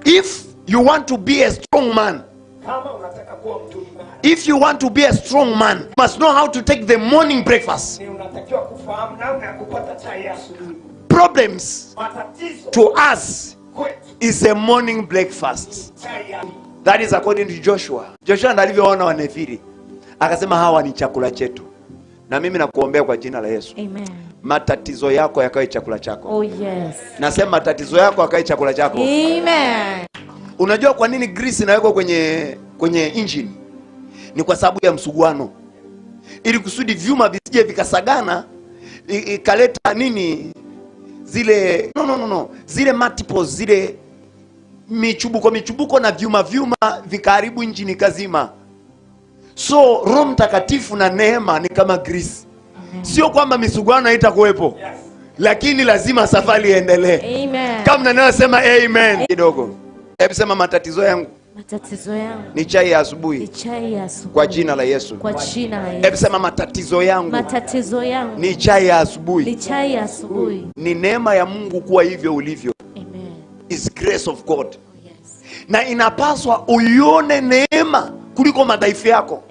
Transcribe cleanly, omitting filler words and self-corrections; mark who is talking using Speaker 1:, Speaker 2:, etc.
Speaker 1: If you want to be a strong man, if you want to be a strong man, you must know how to take the morning breakfast. Problems to us is a morning breakfast. That is according to Joshua. Joshua alivyoona Wanefili akasema hawa ni chakula chetu. Na mimi nakuombea kwa jina la Yesu.
Speaker 2: Amen.
Speaker 1: Matatizo yako yakawe chakula chako.
Speaker 2: Oh yes.
Speaker 1: Nasema matatizo yako yakawe chakula chako.
Speaker 2: Amen.
Speaker 1: Unajua kwa nini grease inawekwa kwenye engine? Ni kwa sababu ya msuguano. Ili kusudi vyuma visije vikasagana ikaleta nini? Zile zile multiples, zile michubuko na vyuma vikaribu engine kazima. So Roho Mtakatifu na neema ni kama grease. Sio kwamba misuguano haitakuwepo, lakini lazima safari iendelee.
Speaker 2: Amen.
Speaker 1: Kama ninasema amen kidogo. Hebu sema matatizo yangu ni chai ya asubuhi. Kwa jina la Yesu. Hebu sema matatizo yangu ni chai ya asubuhi. Ni neema ya Mungu kuwa hivyo ulivyo.
Speaker 2: Amen.
Speaker 1: Is grace of God. Yes. Na inapaswa uione neema kuliko madhaifu yako.